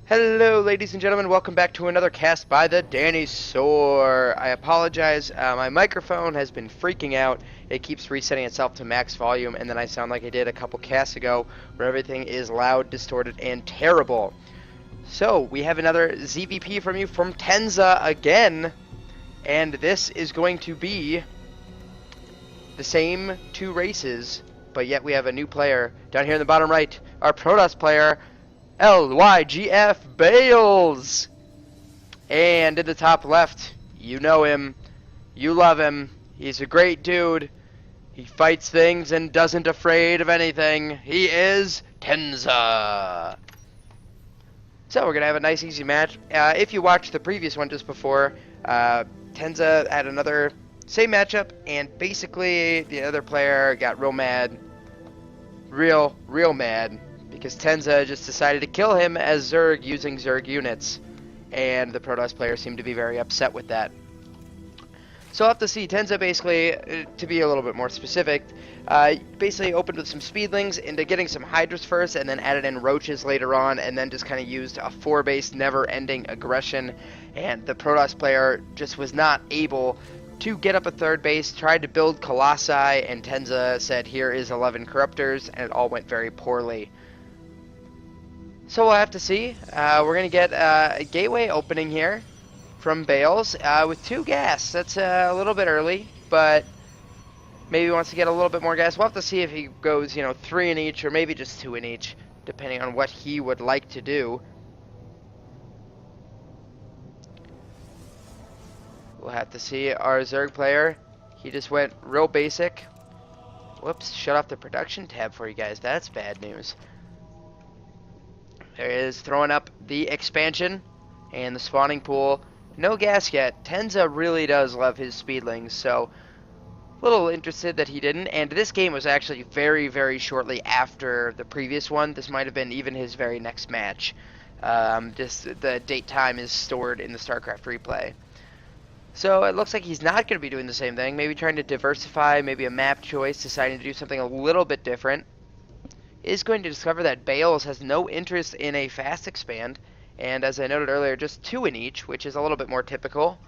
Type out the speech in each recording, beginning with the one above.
Hello, ladies and gentlemen. Welcome back to another cast by the Danny Soar. I apologize. My microphone has been freaking out. It keeps resetting itself to max volume, and then I sound like I did a couple casts ago, where everything is loud, distorted, and terrible. So, we have another ZVP from you from Tenza again, and this is going to be the same two races, but yet we have a new player. Down here in the bottom right, our Protoss player, LYGF Bales. And in the top left, you know him, you love him, he's a great dude, he fights things and doesn't afraid of anything. He is Tenza. So we're going to have a nice easy match. If you watched the previous one just before, Tenza had another same matchup, and basically the other player got real mad. Real mad. Because Tenza just decided to kill him as Zerg using Zerg units. And the Protoss player seemed to be very upset with that. So I'll have to see. Tenza basically, to be a little bit more specific, basically opened with some speedlings into getting some Hydras first, and then added in Roaches later on, and then just kind of used a 4-base never-ending aggression. And the Protoss player just was not able to get up a third base, tried to build Colossi, and Tenza said, here is 11 Corruptors, and it all went very poorly. So we'll have to see. We're going to get a gateway opening here from Bales with 2 gas. That's a little bit early, but maybe he wants to get a little bit more gas. We'll have to see if he goes, 3 in each or maybe just 2 in each, depending on what he would like to do. We'll have to see. Our Zerg player, he just went real basic. Whoops, shut off the production tab for you guys. That's bad news. There he is, throwing up the expansion and the spawning pool. No gas yet. Tenza really does love his speedlings, so a little interested that he didn't. And this game was actually very shortly after the previous one. This might have been even his very next match. Just the date time is stored in the StarCraft replay. So it looks like he's not going to be doing the same thing. Maybe trying to diversify, maybe a map choice, deciding to do something a little bit different. Is going to discover that Bales has no interest in a fast expand, and as I noted earlier, just 2 in each, which is a little bit more typical.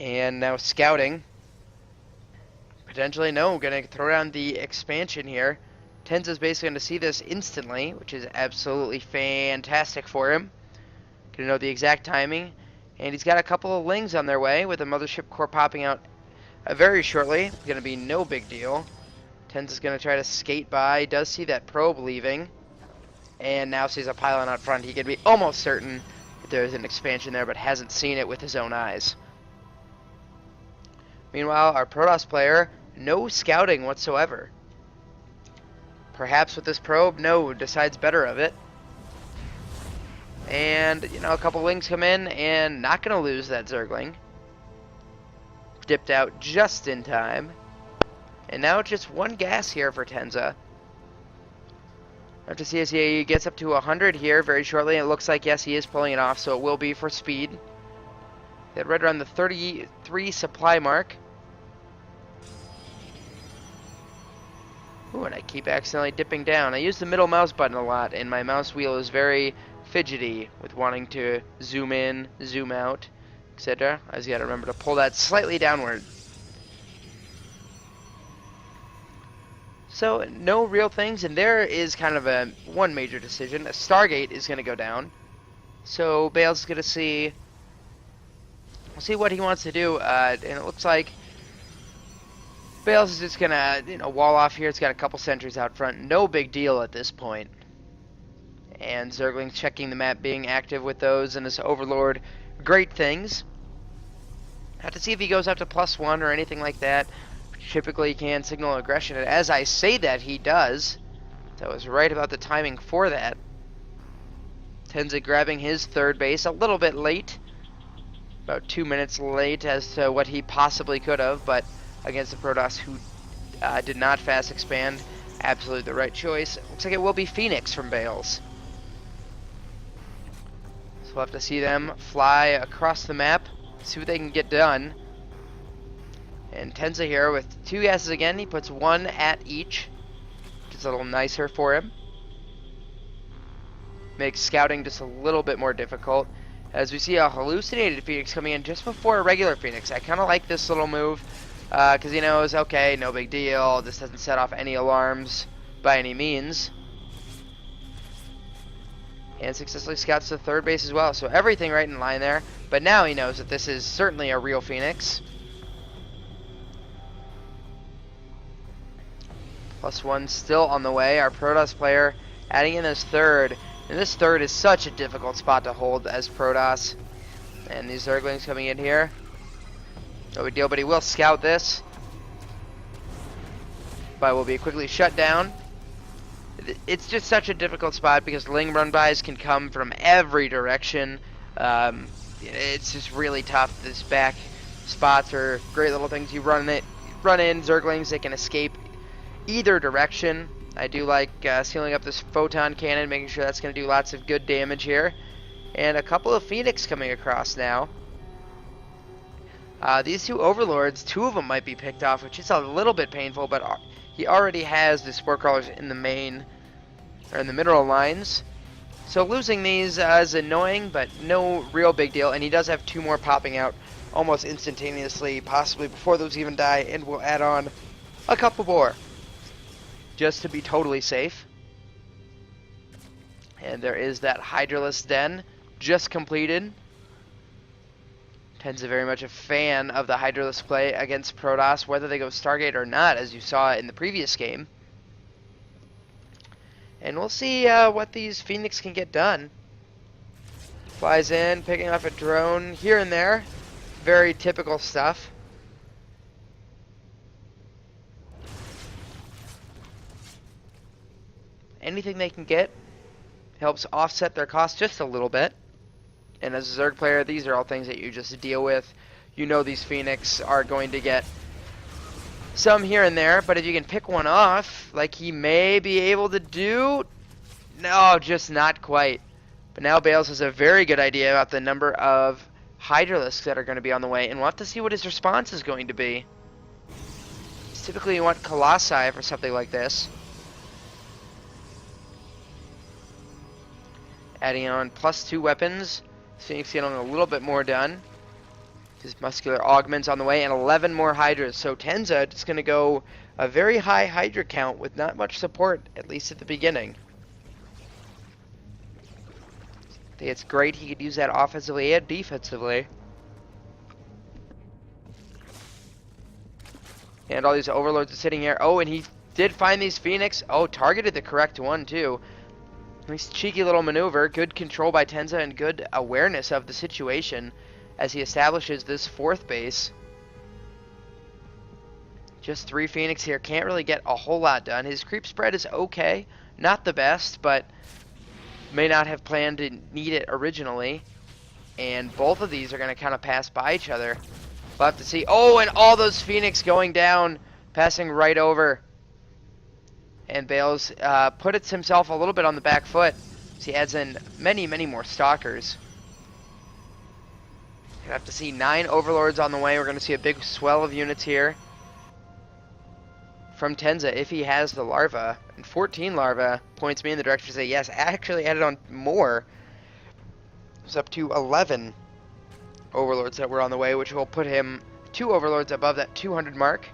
And now scouting. Potentially, no, going to throw down the expansion here. Tenza's basically going to see this instantly, which is absolutely fantastic for him. Going to know the exact timing. And he's got a couple of lings on their way, with a Mothership Core popping out very shortly. Going to be no big deal. Tenza's going to try to skate by. Does see that probe leaving. And now sees a pylon out front. He can be almost certain that there's an expansion there, but hasn't seen it with his own eyes. Meanwhile, our Protoss player, no scouting whatsoever. Perhaps with this probe, no, decides better of it. And, a couple wings come in, and not going to lose that Zergling. Dipped out just in time. And now it's just 1 gas here for Tenza. Have to see as he gets up to 100 here very shortly. It looks like, yes, he is pulling it off, so it will be for speed. Get right around the 33 supply mark. Ooh, and I keep accidentally dipping down. I use the middle mouse button a lot, and my mouse wheel is very fidgety with wanting to zoom in, zoom out, etc. I just gotta remember to pull that slightly downward. So, no real things, and there is kind of one major decision. A Stargate is going to go down. So, Bales is going to see what he wants to do, and it looks like Bales is just going to, wall off here. It's got a couple sentries out front. No big deal at this point. And Zergling's checking the map, being active with those, and his Overlord. Great things. Have to see if he goes up to +1 or anything like that. Typically can signal aggression, and as I say that, he does. So I was right about the timing for that. Tenza grabbing his 3rd base a little bit late. About 2 minutes late as to what he possibly could have, but against the Protoss who did not fast expand, absolutely the right choice. Looks like it will be Phoenix from Bales. So we'll have to see them fly across the map, see what they can get done. And Tenza here with 2 gases again. He puts 1 at each, which is a little nicer for him. makes scouting just a little bit more difficult. As we see a hallucinated Phoenix coming in just before a regular Phoenix. I kind of like this little move because he knows, okay, no big deal. This doesn't set off any alarms by any means. And successfully scouts to third base as well. So everything right in line there. But now he knows that this is certainly a real Phoenix. +1 still on the way. Our Protoss player adding in his third. And this third is such a difficult spot to hold as Protoss. And these Zerglings coming in here. No big deal, but he will scout this. But will be quickly shut down. It's just such a difficult spot because Ling run-bys can come from every direction. It's just really tough. These back spots are great little things. You run in, Zerglings, they can escape either direction. I do like sealing up this photon cannon, making sure that's going to do lots of good damage here. And a couple of Phoenix coming across now. These two Overlords, 2 of them might be picked off, which is a little bit painful, but he already has the Spore Crawlers in the main, or in the mineral lines. So losing these is annoying, but no real big deal. And he does have 2 more popping out almost instantaneously, possibly before those even die, and we'll add on a couple more, just to be totally safe. And there is that Hydralisk Den just completed. Tenza very much a fan of the Hydralisk play against Protoss, whether they go Stargate or not, as you saw in the previous game. And we'll see what these Phoenix can get done. Flies in, picking off a drone here and there. Very typical stuff. Anything they can get helps offset their cost just a little bit. And as a Zerg player, these are all things that you just deal with. You know these Phoenix are going to get some here and there, but if you can pick one off, like he may be able to do, no, just not quite. But now Bales has a very good idea about the number of Hydralisks that are going to be on the way, and we'll have to see what his response is going to be. Typically you want Colossi for something like this. Adding on +2 weapons. Phoenix getting a little bit more done. His muscular augments on the way, and 11 more Hydras. So Tenza is going to go a very high Hydra count with not much support, at least at the beginning. I think it's great he could use that offensively and defensively. And all these Overlords are sitting here. Oh, and he did find these Phoenix. Oh, targeted the correct one too. Nice cheeky little maneuver. Good control by Tenza and good awareness of the situation as he establishes this 4th base. Just 3 Phoenix here. Can't really get a whole lot done. His creep spread is okay. Not the best, but may not have planned to need it originally. And both of these are going to kind of pass by each other. We'll have to see. Oh, and all those Phoenix going down, passing right over. And Bales puts himself a little bit on the back foot. So he adds in many, many more Stalkers. Gonna have to see 9 Overlords on the way. We're going to see a big swell of units here from Tenza if he has the larva. And 14 larva points me in the direction to say yes. Actually added on more. It's up to 11 Overlords that were on the way, which will put him 2 Overlords above that 200 mark.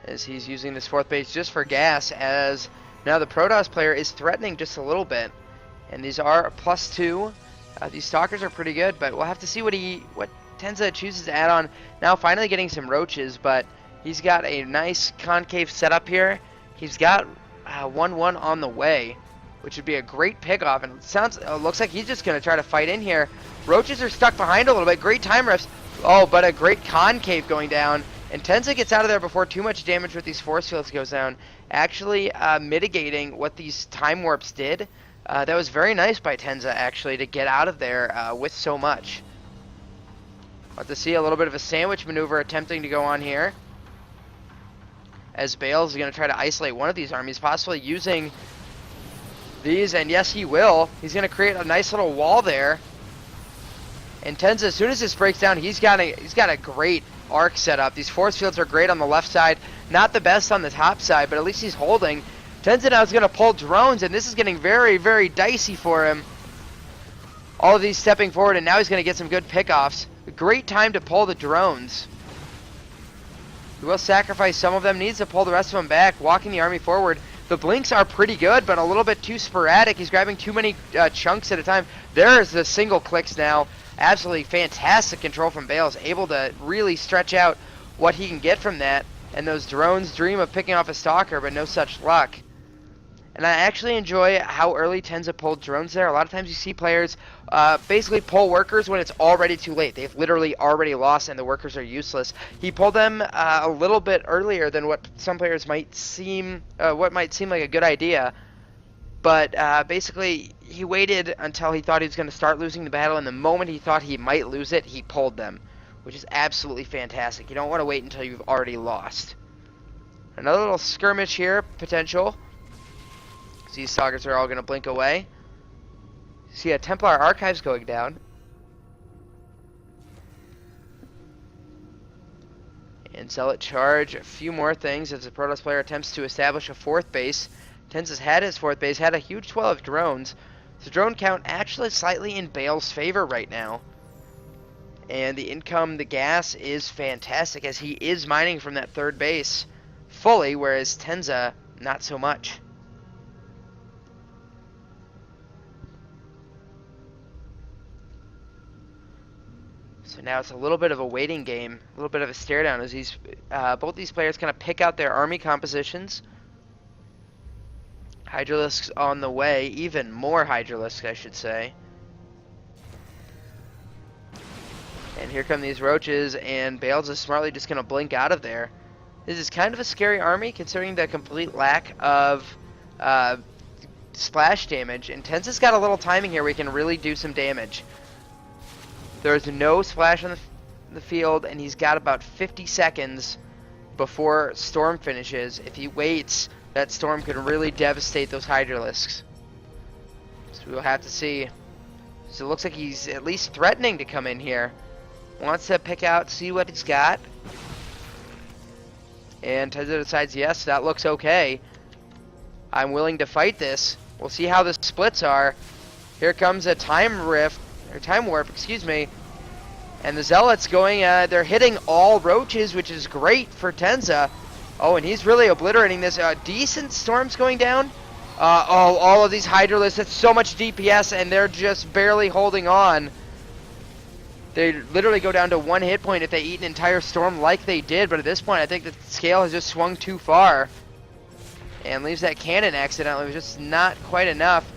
As he's using this 4th base just for gas, as now the Protoss player is threatening just a little bit. And these are +2. These Stalkers are pretty good, but we'll have to see what Tenza chooses to add on. Now finally getting some roaches, but he's got a nice concave setup here. He's got 1-1 on the way, which would be a great pickoff. And it looks like he's just going to try to fight in here. Roaches are stuck behind a little bit. Great time riffs. Oh, but a great concave going down. And Tenza gets out of there before too much damage with these force fields goes down, actually mitigating what these time warps did. That was very nice by Tenza, actually, to get out of there with so much. We'll have to see a little bit of a sandwich maneuver attempting to go on here, as Bales is going to try to isolate one of these armies, possibly using these, and yes, he will. He's going to create a nice little wall there. And Tenza, as soon as this breaks down, he's got a great arc set up. These force fields are great on the left side. Not the best on the top side, but at least he's holding. Tenza now is going to pull drones, and this is getting very, very dicey for him. All of these stepping forward, and now he's going to get some good pickoffs. A great time to pull the drones. He will sacrifice some of them, needs to pull the rest of them back, walking the army forward. The blinks are pretty good, but a little bit too sporadic. He's grabbing too many chunks at a time. There's the single clicks now. Absolutely fantastic control from Bales, able to really stretch out what he can get from that. And those drones dream of picking off a stalker, but no such luck. And I actually enjoy how early Tenza pulled drones there. A lot of times you see players basically pull workers when it's already too late. They've literally already lost and the workers are useless. He pulled them a little bit earlier than what some players might seem, what might seem like a good idea. But basically, he waited until he thought he was going to start losing the battle, and the moment he thought he might lose it, he pulled them, which is absolutely fantastic. You don't want to wait until you've already lost. Another little skirmish here, potential. These stalkers are all going to blink away. See a Templar Archives going down. And Zealot charge a few more things as the Protoss player attempts to establish a fourth base. Tenza's had his fourth base, had a huge 12 drones. The drone count actually slightly in Bale's favor right now. And the income, the gas is fantastic as he is mining from that third base fully, whereas Tenza, not so much. So now it's a little bit of a waiting game, a little bit of a stare down as both these players kind of pick out their army compositions. Hydralisks on the way, even more Hydralisks, I should say. And here come these roaches, and Bales is smartly just going to blink out of there. This is kind of a scary army considering the complete lack of splash damage, and Tenza's got a little timing here where he can really do some damage. There's no splash on the field, and he's got about 50 seconds before Storm finishes. If he waits, that Storm could really devastate those Hydralisks. So we'll have to see. So it looks like he's at least threatening to come in here. Wants to pick out, see what he's got. And Tenza decides, yes, that looks okay. I'm willing to fight this. We'll see how the splits are. Here comes a time warp, excuse me. And the Zealots going, they're hitting all roaches, which is great for Tenza. Oh, and he's really obliterating this. Decent storms going down. Oh, all of these Hydralisks, that's so much DPS, and they're just barely holding on. They literally go down to 1 hit point if they eat an entire storm like they did, but at this point I think the scale has just swung too far. And leaves that cannon accidentally. It was just not quite enough.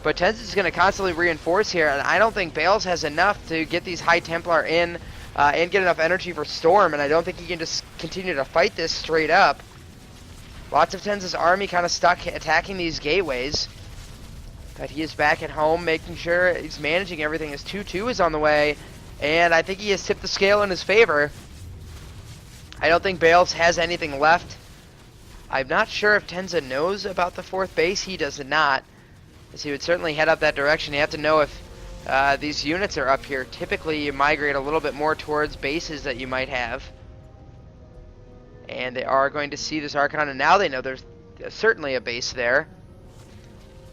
But Tenza's going to constantly reinforce here, and I don't think Bales has enough to get these High Templar in and get enough energy for Storm, and I don't think he can just continue to fight this straight up. Lots of Tenza's army kind of stuck attacking these gateways. But he is back at home, making sure he's managing everything as 2-2 is on the way, and I think he has tipped the scale in his favor. I don't think Bales has anything left. I'm not sure if Tenza knows about the fourth base. He does not. As he would certainly head up that direction. You have to know if these units are up here. Typically you migrate a little bit more towards bases that you might have. And they are going to see this Archon, and now they know there's certainly a base there.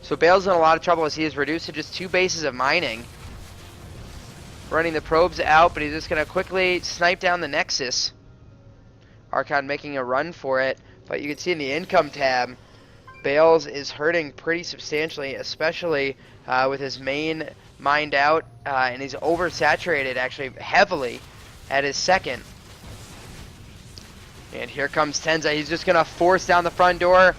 So Bale's in a lot of trouble as he is reduced to just 2 bases of mining. Running the probes out, but he's just going to quickly snipe down the Nexus. Archon making a run for it, but you can see in the income tab, Bales is hurting pretty substantially, especially with his main mined out, and he's oversaturated actually heavily at his second. And here comes Tenza. He's just going to force down the front door.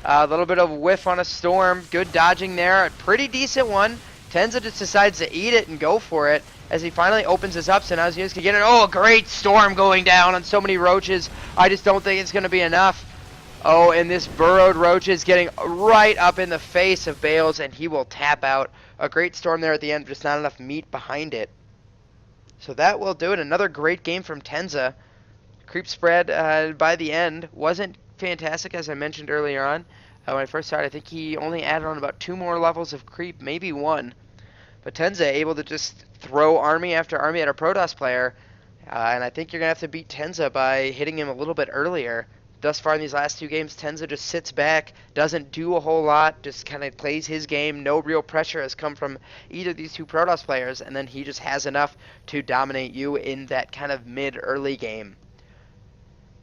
A little bit of whiff on a storm. Good dodging there. A pretty decent one. Tenza just decides to eat it and go for it as he finally opens this up. So now he's going to get it. Oh, a great storm going down on so many roaches. I just don't think it's going to be enough. Oh, and this burrowed roach is getting right up in the face of Bales, and he will tap out. A great storm there at the end, just not enough meat behind it. So that will do it. Another great game from Tenza. Creep spread by the end wasn't fantastic, as I mentioned earlier on. When I first started, I think he only added on about 2 more levels of creep, maybe 1. But Tenza able to just throw army after army at a Protoss player. And I think you're going to have to beat Tenza by hitting him a little bit earlier. thus far in these last 2 games, Tenza just sits back, doesn't do a whole lot, just kind of plays his game. No real pressure has come from either of these two Protoss players, and then he just has enough to dominate you in that kind of mid-early game.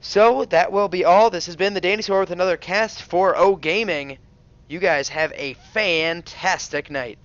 So that will be all. This has been the Danny Soar with another cast for O Gaming. You guys have a fantastic night.